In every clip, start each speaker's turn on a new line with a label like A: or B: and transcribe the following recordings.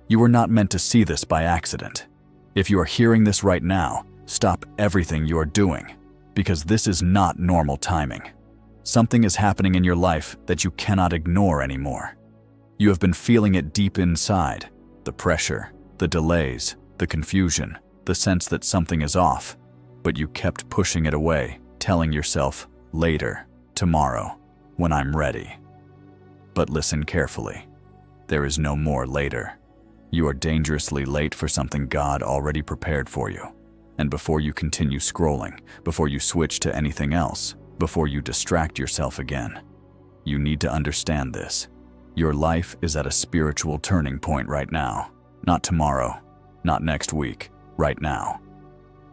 A: You were not meant to see this by accident. If you are hearing this right now, stop everything you are doing, because this is not normal timing. Something is happening in your life that you cannot ignore anymore. You have been feeling it deep inside, the pressure, the delays, the confusion, the sense that something is off, but you kept pushing it away, telling yourself, later, tomorrow, when I'm ready. But listen carefully. There is no more later. You are dangerously late for something God already prepared for you. And before you continue scrolling, before you switch to anything else, before you distract yourself again, you need to understand this. Your life is at a spiritual turning point right now. Not tomorrow, not next week, right now.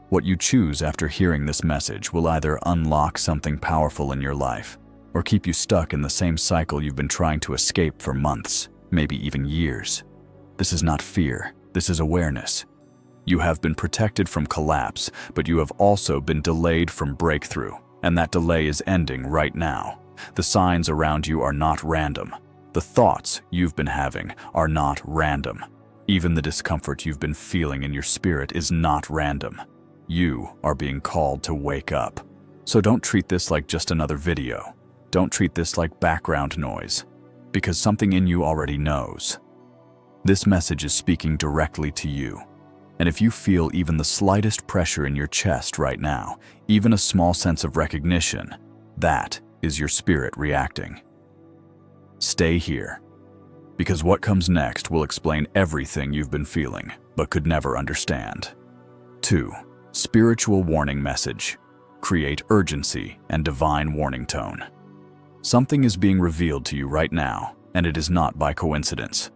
A: What you choose after hearing this message will either unlock something powerful in your life or keep you stuck in the same cycle you've been trying to escape for months, maybe even years. This is not fear, this is awareness. You have been protected from collapse, but you have also been delayed from breakthrough, and that delay is ending right now. The signs around you are not random. The thoughts you've been having are not random. Even the discomfort you've been feeling in your spirit is not random. You are being called to wake up. So don't treat this like just another video. Don't treat this like background noise, because something in you already knows. This message is speaking directly to you. And if you feel even the slightest pressure in your chest right now, even a small sense of recognition, that is your spirit reacting. Stay here, because what comes next will explain everything you've been feeling, but could never understand. 2. Spiritual warning message. Create urgency and divine warning tone. Something is being revealed to you right now, and it is not by coincidence.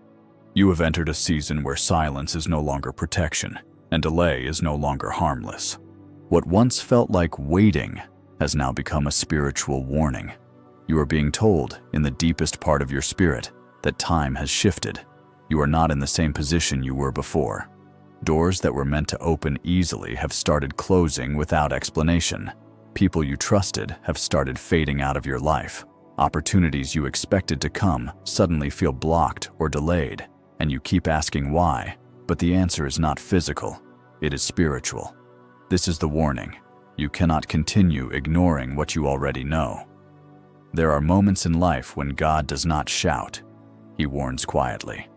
A: You have entered a season where silence is no longer protection, and delay is no longer harmless. What once felt like waiting has now become a spiritual warning. You are being told, in the deepest part of your spirit, that time has shifted. You are not in the same position you were before. Doors that were meant to open easily have started closing without explanation. People you trusted have started fading out of your life. Opportunities you expected to come suddenly feel blocked or delayed, and you keep asking why, but the answer is not physical, it is spiritual. This is the warning. You cannot continue ignoring what you already know. There are moments in life when God does not shout. He warns quietly.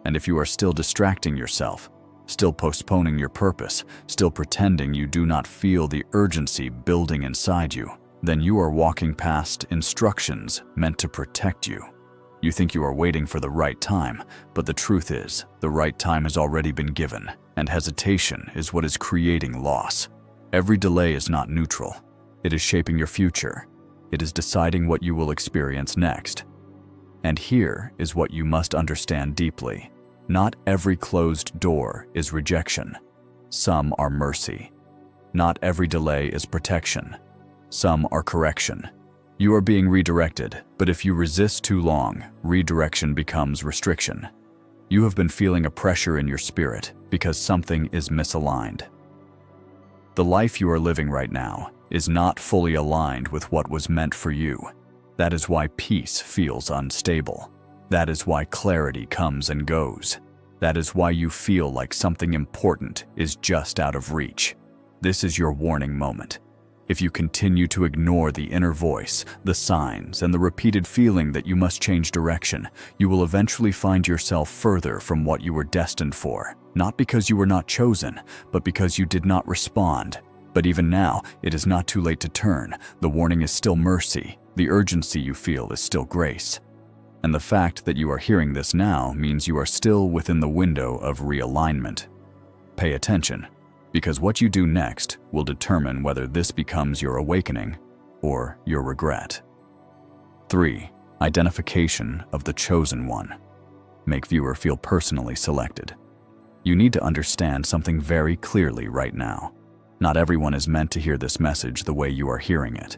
A: And if you are still distracting yourself, still postponing your purpose, still pretending you do not feel the urgency building inside you, then you are walking past instructions meant to protect you. You think you are waiting for the right time, but the truth is, the right time has already been given, and hesitation is what is creating loss. Every delay is not neutral. It is shaping your future. It is deciding what you will experience next. And here is what you must understand deeply. Not every closed door is rejection. Some are mercy. Not every delay is protection. Some are correction. You are being redirected, but if you resist too long, redirection becomes restriction. You have been feeling a pressure in your spirit because something is misaligned. The life you are living right now is not fully aligned with what was meant for you. That is why peace feels unstable. That is why clarity comes and goes. That is why you feel like something important is just out of reach. This is your warning moment. If you continue to ignore the inner voice, the signs, and the repeated feeling that you must change direction, you will eventually find yourself further from what you were destined for. Not because you were not chosen, but because you did not respond. But even now, it is not too late to turn. The warning is still mercy. The urgency you feel is still grace. And the fact that you are hearing this now means you are still within the window of realignment. Pay attention, because what you do next will determine whether this becomes your awakening or your regret. 3. Identification of the chosen one. Make viewer feel personally selected. You need to understand something very clearly right now. Not everyone is meant to hear this message the way you are hearing it.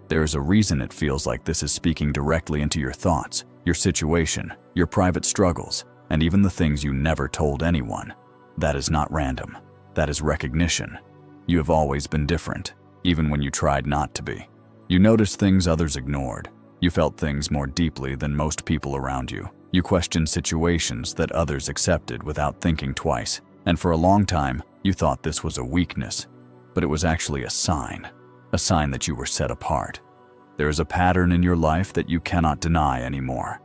A: There is a reason it feels like this is speaking directly into your thoughts, your situation, your private struggles, and even the things you never told anyone. That is not random. That is recognition. You have always been different, even when you tried not to be. You noticed things others ignored. You felt things more deeply than most people around you. You questioned situations that others accepted without thinking twice, and for a long time, you thought this was a weakness, but it was actually a sign that you were set apart. There is a pattern in your life that you cannot deny anymore.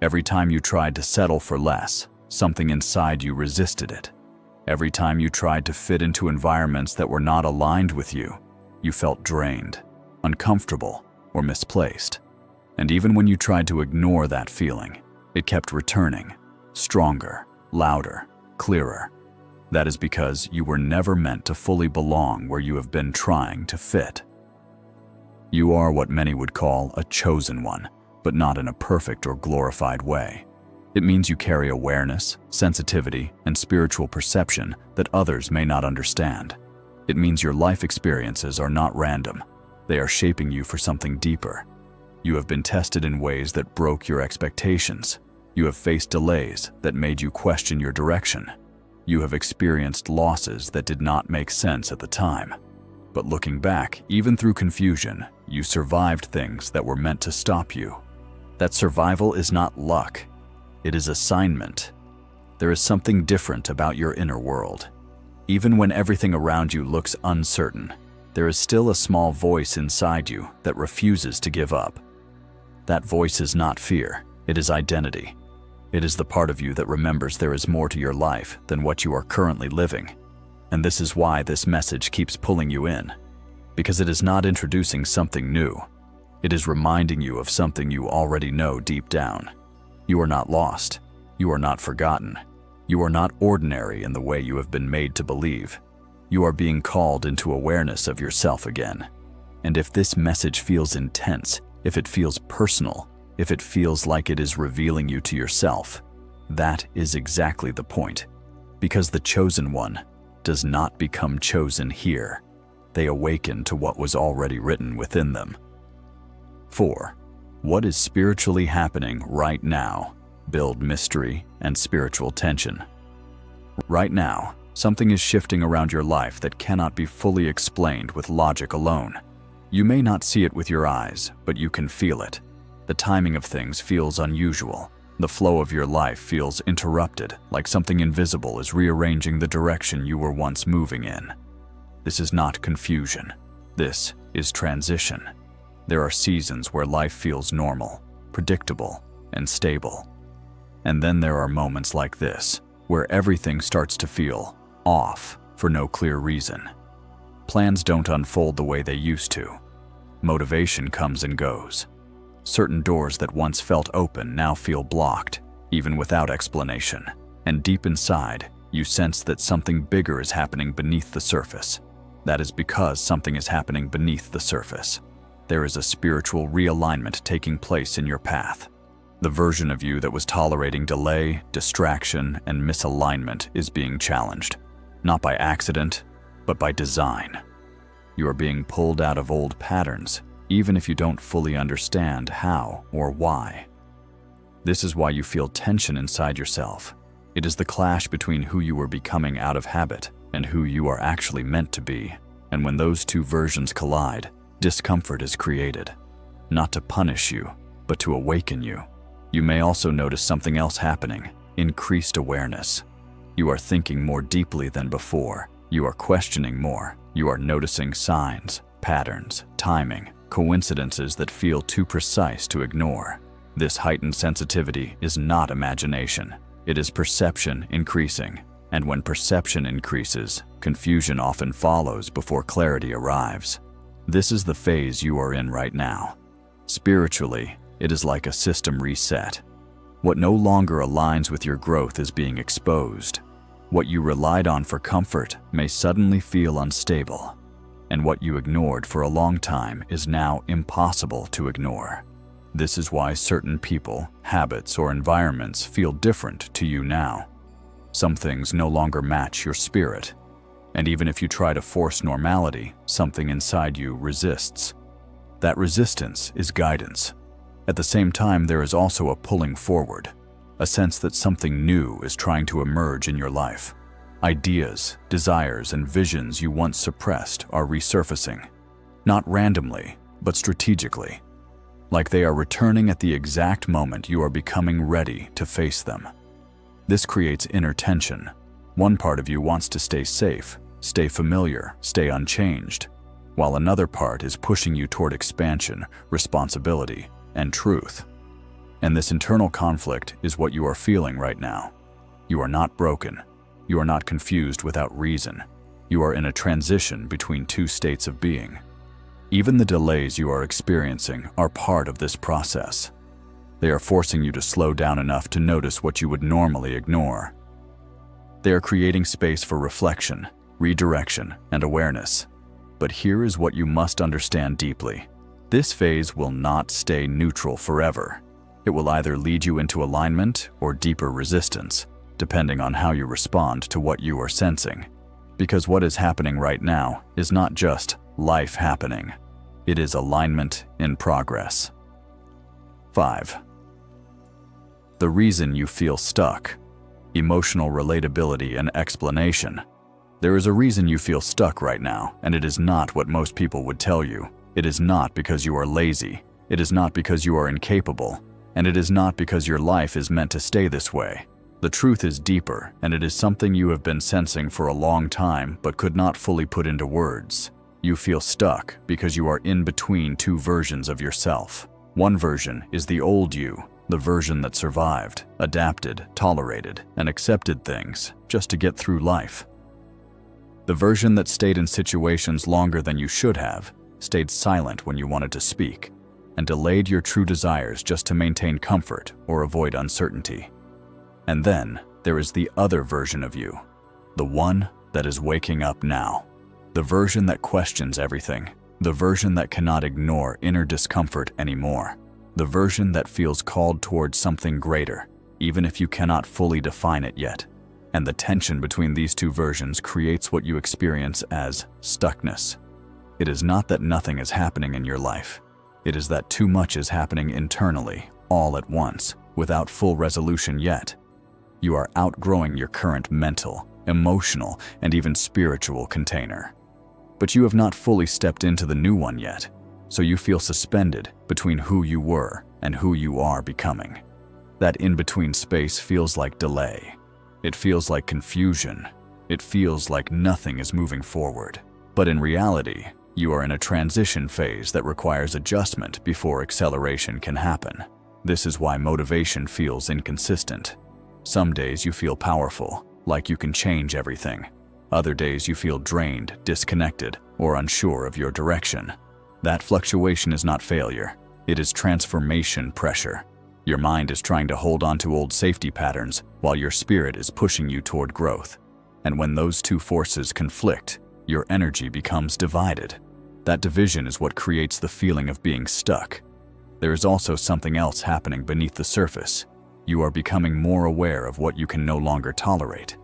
A: Every time you tried to settle for less, something inside you resisted it. Every time you tried to fit into environments that were not aligned with you, you felt drained, uncomfortable, or misplaced. And even when you tried to ignore that feeling, it kept returning, stronger, louder, clearer. That is because you were never meant to fully belong where you have been trying to fit. You are what many would call a chosen one, but not in a perfect or glorified way. It means you carry awareness, sensitivity, and spiritual perception that others may not understand. It means your life experiences are not random. They are shaping you for something deeper. You have been tested in ways that broke your expectations. You have faced delays that made you question your direction. You have experienced losses that did not make sense at the time. But looking back, even through confusion, you survived things that were meant to stop you. That survival is not luck. It is assignment. There is something different about your inner world. Even when everything around you looks uncertain, there is still a small voice inside you that refuses to give up. That voice is not fear, it is identity. It is the part of you that remembers there is more to your life than what you are currently living. And this is why this message keeps pulling you in. Because it is not introducing something new. It is reminding you of something you already know deep down. You are not lost. You are not forgotten. You are not ordinary in the way you have been made to believe. You are being called into awareness of yourself again. And if this message feels intense, if it feels personal, if it feels like it is revealing you to yourself, that is exactly the point. Because the chosen one does not become chosen here. They awaken to what was already written within them. 4. What is spiritually happening right now? Build mystery and spiritual tension. Right now, something is shifting around your life that cannot be fully explained with logic alone. You may not see it with your eyes, but you can feel it. The timing of things feels unusual. The flow of your life feels interrupted, like something invisible is rearranging the direction you were once moving in. This is not confusion. This is transition. There are seasons where life feels normal, predictable, and stable. And then there are moments like this, where everything starts to feel off for no clear reason. Plans don't unfold the way they used to. Motivation comes and goes. Certain doors that once felt open now feel blocked, even without explanation. And deep inside, you sense that something bigger is happening beneath the surface. That is because something is happening beneath the surface. There is a spiritual realignment taking place in your path. The version of you that was tolerating delay, distraction, and misalignment is being challenged. Not by accident, but by design. You are being pulled out of old patterns, even if you don't fully understand how or why. This is why you feel tension inside yourself. It is the clash between who you were becoming out of habit and who you are actually meant to be. And when those two versions collide, discomfort is created. Not to punish you, but to awaken you. You may also notice something else happening: increased awareness. You are thinking more deeply than before. You are questioning more. You are noticing signs, patterns, timing, coincidences that feel too precise to ignore. This heightened sensitivity is not imagination. It is perception increasing. And when perception increases, confusion often follows before clarity arrives. This is the phase you are in right now. Spiritually, it is like a system reset. What no longer aligns with your growth is being exposed. What you relied on for comfort may suddenly feel unstable. And what you ignored for a long time is now impossible to ignore. This is why certain people, habits, or environments feel different to you now. Some things no longer match your spirit. And even if you try to force normality, something inside you resists. That resistance is guidance. At the same time, there is also a pulling forward, a sense that something new is trying to emerge in your life. Ideas, desires, and visions you once suppressed are resurfacing. Not randomly, but strategically. like they are returning at the exact moment you are becoming ready to face them. This creates inner tension. One part of you wants to stay safe, stay familiar, stay unchanged, while another part is pushing you toward expansion, responsibility, and truth. And this internal conflict is what you are feeling right now. You are not broken. You are not confused without reason. You are in a transition between two states of being. Even the delays you are experiencing are part of this process. They are forcing you to slow down enough to notice what you would normally ignore. They are creating space for reflection, redirection, and awareness. But here is what you must understand deeply. This phase will not stay neutral forever. It will either lead you into alignment or deeper resistance, depending on how you respond to what you are sensing. Because what is happening right now is not just life happening. It is alignment in progress. 5. The reason you feel stuck. Emotional relatability and explanation. There is a reason you feel stuck right now, and it is not what most people would tell you. It is not because you are lazy. It is not because you are incapable. And it is not because your life is meant to stay this way. The truth is deeper, and it is something you have been sensing for a long time but could not fully put into words. You feel stuck because you are in between two versions of yourself. One version is the old you, the version that survived, adapted, tolerated, and accepted things just to get through life. The version that stayed in situations longer than you should have, stayed silent when you wanted to speak, and delayed your true desires just to maintain comfort or avoid uncertainty. And then there is the other version of you, the one that is waking up now, the version that questions everything, the version that cannot ignore inner discomfort anymore, the version that feels called towards something greater, even if you cannot fully define it yet. And the tension between these two versions creates what you experience as stuckness. It is not that nothing is happening in your life. It is that too much is happening internally, all at once, without full resolution yet. You are outgrowing your current mental, emotional, and even spiritual container. But you have not fully stepped into the new one yet, so you feel suspended between who you were and who you are becoming. That in-between space feels like delay. It feels like confusion. It feels like nothing is moving forward. But in reality, you are in a transition phase that requires adjustment before acceleration can happen. This is why motivation feels inconsistent. Some days you feel powerful, like you can change everything. Other days you feel drained, disconnected, or unsure of your direction. That fluctuation is not failure. It is transformation pressure. Your mind is trying to hold on to old safety patterns while your spirit is pushing you toward growth. And when those two forces conflict, your energy becomes divided. That division is what creates the feeling of being stuck. There is also something else happening beneath the surface. You are becoming more aware of what you can no longer tolerate.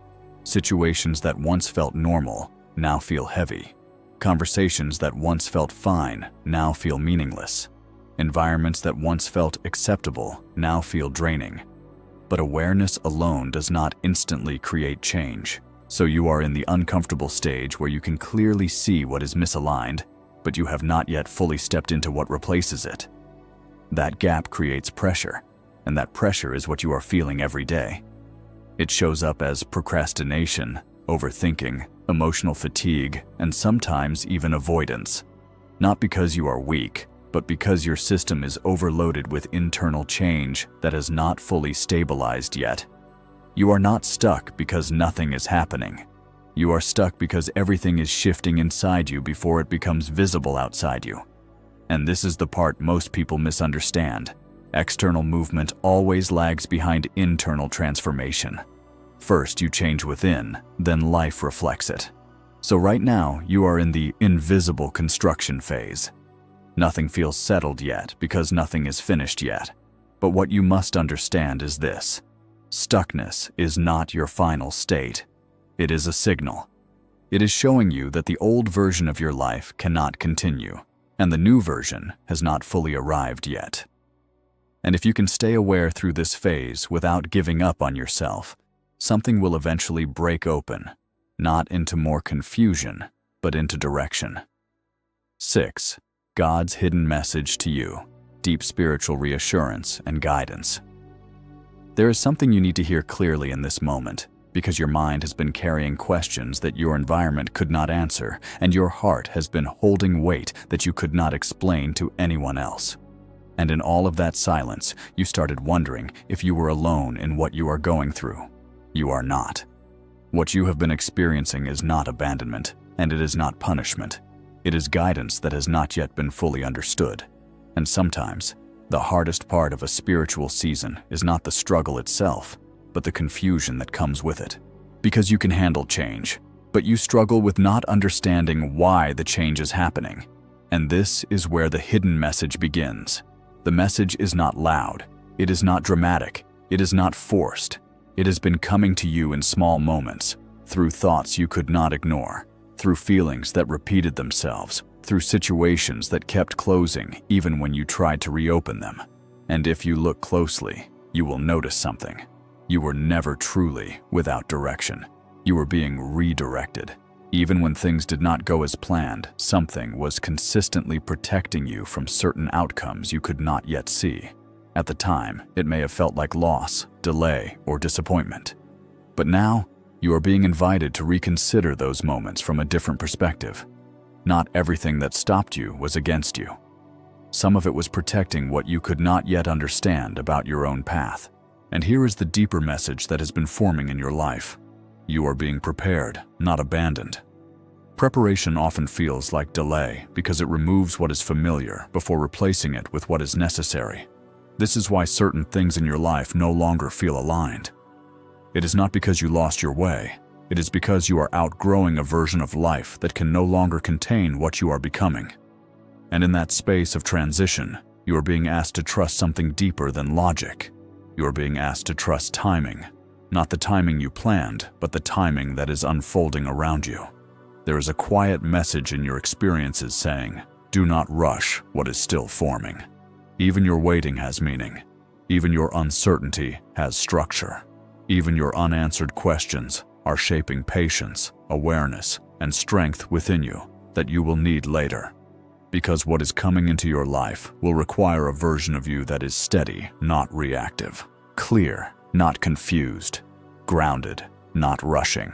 A: Situations that once felt normal now feel heavy. Conversations that once felt fine now feel meaningless. Environments that once felt acceptable now feel draining. But awareness alone does not instantly create change. So you are in the uncomfortable stage where you can clearly see what is misaligned, but you have not yet fully stepped into what replaces it. That gap creates pressure, and that pressure is what you are feeling every day. It shows up as procrastination, overthinking, emotional fatigue, and sometimes even avoidance. Not because you are weak, but because your system is overloaded with internal change that has not fully stabilized yet. You are not stuck because nothing is happening. You are stuck because everything is shifting inside you before it becomes visible outside you. And this is the part most people misunderstand. External movement always lags behind internal transformation. First, you change within, then life reflects it. So right now, you are in the invisible construction phase. Nothing feels settled yet because nothing is finished yet. But what you must understand is this: stuckness is not your final state. It is a signal. It is showing you that the old version of your life cannot continue, and the new version has not fully arrived yet. And if you can stay aware through this phase without giving up on yourself, something will eventually break open, not into more confusion, but into direction. 6. God's hidden message to you. deep spiritual reassurance and guidance. There is something you need to hear clearly in this moment, because your mind has been carrying questions that your environment could not answer, and your heart has been holding weight that you could not explain to anyone else. And in all of that silence, you started wondering if you were alone in what you are going through. You are not. What you have been experiencing is not abandonment, and it is not punishment. It is guidance that has not yet been fully understood. And sometimes, the hardest part of a spiritual season is not the struggle itself, but the confusion that comes with it. Because you can handle change, but you struggle with not understanding why the change is happening. And this is where the hidden message begins. The message is not loud. It is not dramatic. It is not forced. It has been coming to you in small moments, through thoughts you could not ignore, through feelings that repeated themselves, through situations that kept closing even when you tried to reopen them. And if you look closely, you will notice something. You were never truly without direction. You were being redirected. Even when things did not go as planned, something was consistently protecting you from certain outcomes you could not yet see. At the time, it may have felt like loss, delay, or disappointment. But now, you are being invited to reconsider those moments from a different perspective. Not everything that stopped you was against you. Some of it was protecting what you could not yet understand about your own path. And here is the deeper message that has been forming in your life. You are being prepared, not abandoned. Preparation often feels like delay because it removes what is familiar before replacing it with what is necessary. This is why certain things in your life no longer feel aligned. It is not because you lost your way. It is because you are outgrowing a version of life that can no longer contain what you are becoming. And in that space of transition, you are being asked to trust something deeper than logic. You are being asked to trust timing. Not the timing you planned, but the timing that is unfolding around you. There is a quiet message in your experiences saying, do not rush what is still forming. Even your waiting has meaning. Even your uncertainty has structure. Even your unanswered questions are shaping patience, awareness, and strength within you that you will need later. Because what is coming into your life will require a version of you that is steady, not reactive, clear, not confused, grounded, not rushing.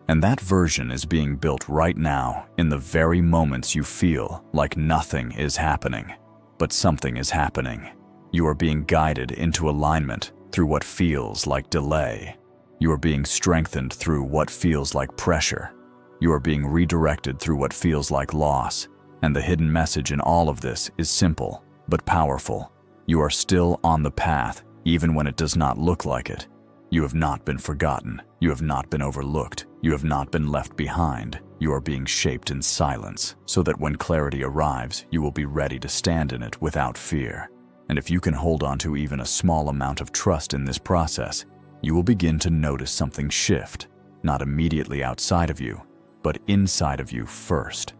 A: And that version is being built right now in the very moments you feel like nothing is happening. But something is happening. You are being guided into alignment through what feels like delay. You are being strengthened through what feels like pressure. You are being redirected through what feels like loss. And the hidden message in all of this is simple, but powerful. You are still on the path, even when it does not look like it. You have not been forgotten. You have not been overlooked. You have not been left behind. You are being shaped in silence, so that when clarity arrives, you will be ready to stand in it without fear. And if you can hold on to even a small amount of trust in this process, you will begin to notice something shift, not immediately outside of you, but inside of you first.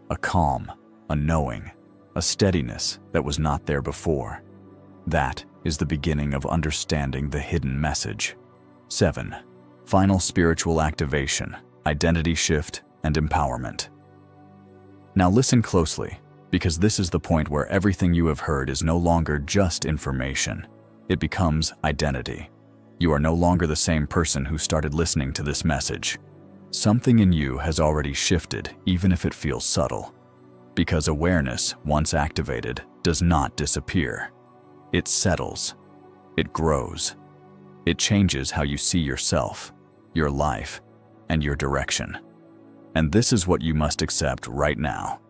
A: A calm, a knowing, a steadiness that was not there before. That is the beginning of understanding the hidden message. 7. Final spiritual activation, identity shift, and empowerment. Now listen closely, because this is the point where everything you have heard is no longer just information. It becomes identity. You are no longer the same person who started listening to this message. Something in you has already shifted, even if it feels subtle. Because awareness, once activated, does not disappear. It settles. It grows. It changes how you see yourself, your life, and your direction. And this is what you must accept right now.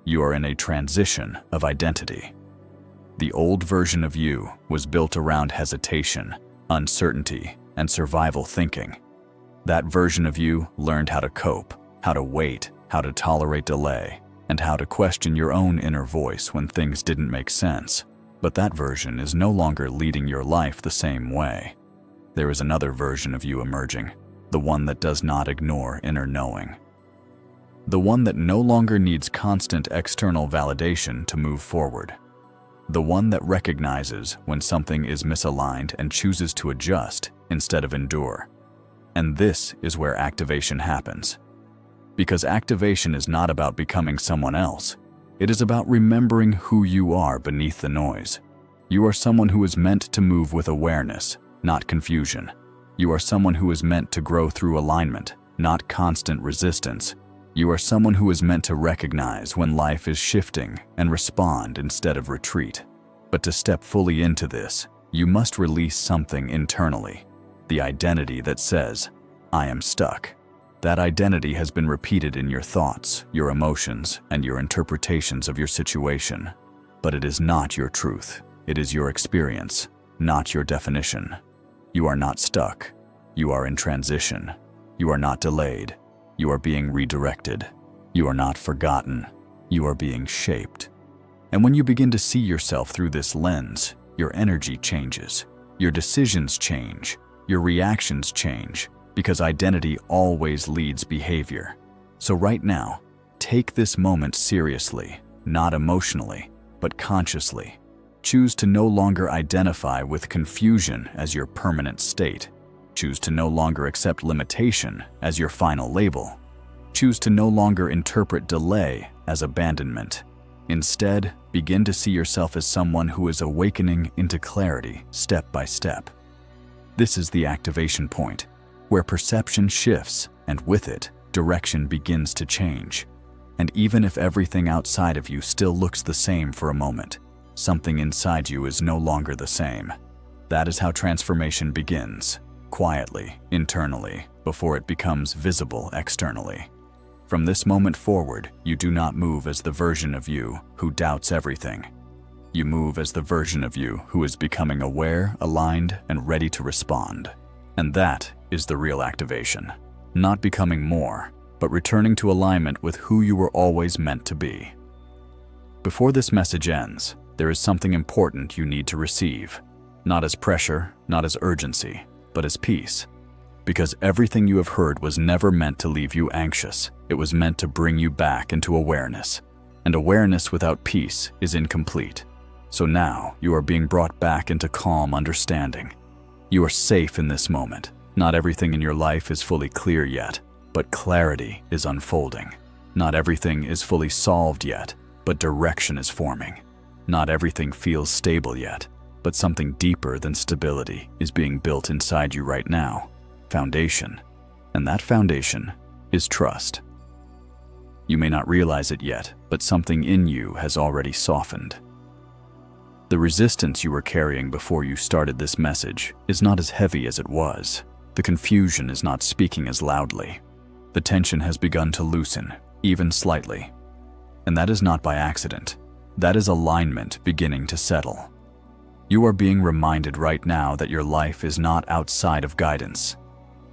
A: You are in a transition of identity. The old version of you was built around hesitation, uncertainty, and survival thinking. That version of you learned how to cope, how to wait, how to tolerate delay, and how to question your own inner voice when things didn't make sense. But that version is no longer leading your life the same way. There is another version of you emerging, the one that does not ignore inner knowing. The one that no longer needs constant external validation to move forward. The one that recognizes when something is misaligned and chooses to adjust instead of endure. And this is where activation happens. Because activation is not about becoming someone else. It is about remembering who you are beneath the noise. You are someone who is meant to move with awareness, not confusion. You are someone who is meant to grow through alignment, not constant resistance. You are someone who is meant to recognize when life is shifting and respond instead of retreat. But to step fully into this, you must release something internally, the identity that says, "I am stuck." That identity has been repeated in your thoughts, your emotions, and your interpretations of your situation. But it is not your truth. It is your experience, not your definition. You are not stuck. You are in transition. You are not delayed. You are being redirected. You are not forgotten. You are being shaped. And when you begin to see yourself through this lens, your energy changes. Your decisions change. Your reactions change, because identity always leads behavior. So right now, take this moment seriously, not emotionally, but consciously. Choose to no longer identify with confusion as your permanent state. Choose to no longer accept limitation as your final label. Choose to no longer interpret delay as abandonment. Instead, begin to see yourself as someone who is awakening into clarity step by step. This is the activation point, where perception shifts, and with it, direction begins to change. And even if everything outside of you still looks the same for a moment, something inside you is no longer the same. That is how transformation begins, quietly, internally, before it becomes visible externally. From this moment forward, you do not move as the version of you who doubts everything. You move as the version of you who is becoming aware, aligned, and ready to respond. And that is the real activation. Not becoming more, but returning to alignment with who you were always meant to be. Before this message ends, there is something important you need to receive. Not as pressure, not as urgency, but as peace. Because everything you have heard was never meant to leave you anxious. It was meant to bring you back into awareness. And awareness without peace is incomplete. So now you are being brought back into calm understanding. You are safe in this moment. Not everything in your life is fully clear yet, but clarity is unfolding. Not everything is fully solved yet, but direction is forming. Not everything feels stable yet, but something deeper than stability is being built inside you right now. Foundation. And that foundation is trust. You may not realize it yet, but something in you has already softened. The resistance you were carrying before you started this message is not as heavy as it was. The confusion is not speaking as loudly. The tension has begun to loosen, even slightly. And that is not by accident. That is alignment beginning to settle. You are being reminded right now that your life is not outside of guidance.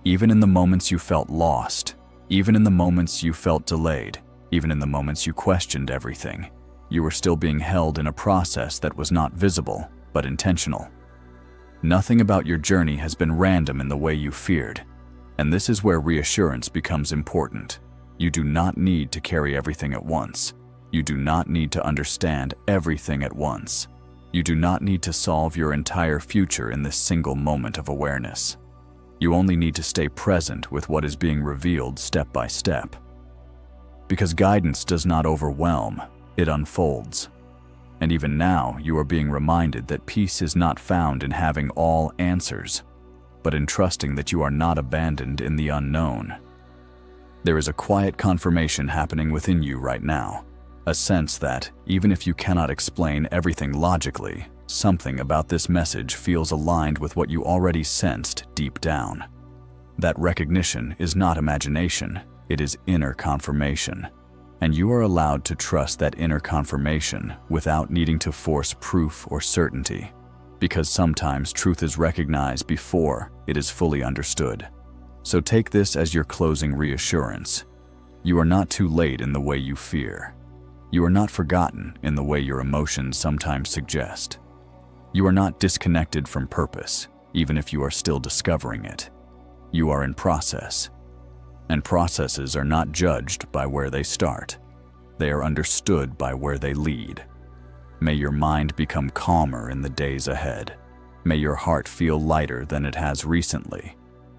A: Even in the moments you felt lost, even in the moments you felt delayed, even in the moments you questioned everything, you were still being held in a process that was not visible, but intentional. Nothing about your journey has been random in the way you feared, and this is where reassurance becomes important. You do not need to carry everything at once. You do not need to understand everything at once. You do not need to solve your entire future in this single moment of awareness. You only need to stay present with what is being revealed step by step. Because guidance does not overwhelm, it unfolds. And even now, you are being reminded that peace is not found in having all answers, but in trusting that you are not abandoned in the unknown. There is a quiet confirmation happening within you right now, a sense that, even if you cannot explain everything logically, something about this message feels aligned with what you already sensed deep down. That recognition is not imagination, it is inner confirmation. And you are allowed to trust that inner confirmation without needing to force proof or certainty, because sometimes truth is recognized before it is fully understood. So take this as your closing reassurance. You are not too late in the way you fear. You are not forgotten in the way your emotions sometimes suggest. You are not disconnected from purpose, even if you are still discovering it. You are in process. And processes are not judged by where they start. They are understood by where they lead. May your mind become calmer in the days ahead. May your heart feel lighter than it has recently.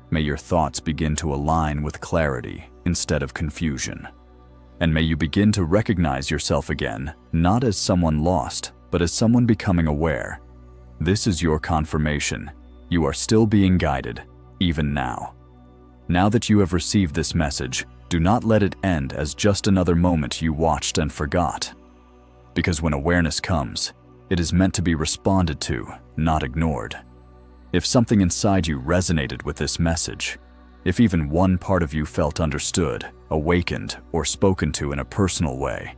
A: May your thoughts begin to align with clarity instead of confusion. And may you begin to recognize yourself again, not as someone lost, but as someone becoming aware. This is your confirmation. You are still being guided, even now. Now that you have received this message, do not let it end as just another moment you watched and forgot. Because when awareness comes, it is meant to be responded to, not ignored. If something inside you resonated with this message, if even one part of you felt understood, awakened, or spoken to in a personal way,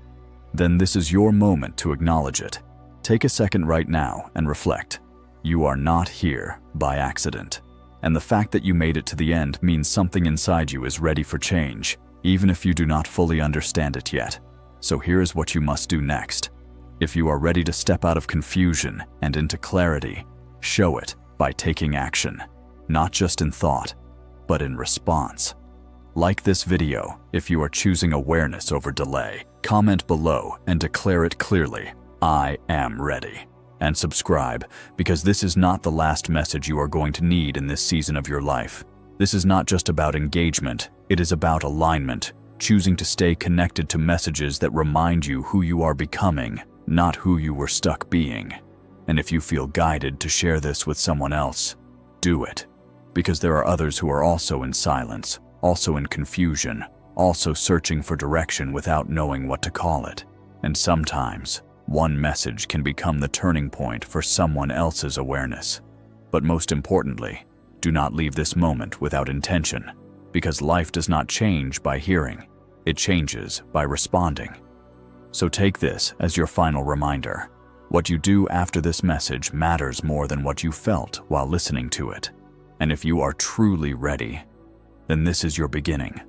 A: then this is your moment to acknowledge it. Take a second right now and reflect. You are not here by accident. And the fact that you made it to the end means something inside you is ready for change, even if you do not fully understand it yet. So here is what you must do next. If you are ready to step out of confusion and into clarity, show it by taking action, not just in thought, but in response. Like this video if you are choosing awareness over delay. Comment below and declare it clearly, I am ready. And subscribe, because this is not the last message you are going to need in this season of your life. This is not just about engagement, it is about alignment, choosing to stay connected to messages that remind you who you are becoming, not who you were stuck being. And if you feel guided to share this with someone else, do it. Because there are others who are also in silence, also in confusion, also searching for direction without knowing what to call it. And sometimes, one message can become the turning point for someone else's awareness. But most importantly, do not leave this moment without intention, because life does not change by hearing, it changes by responding. So take this as your final reminder. What you do after this message matters more than what you felt while listening to it. And if you are truly ready, then this is your beginning.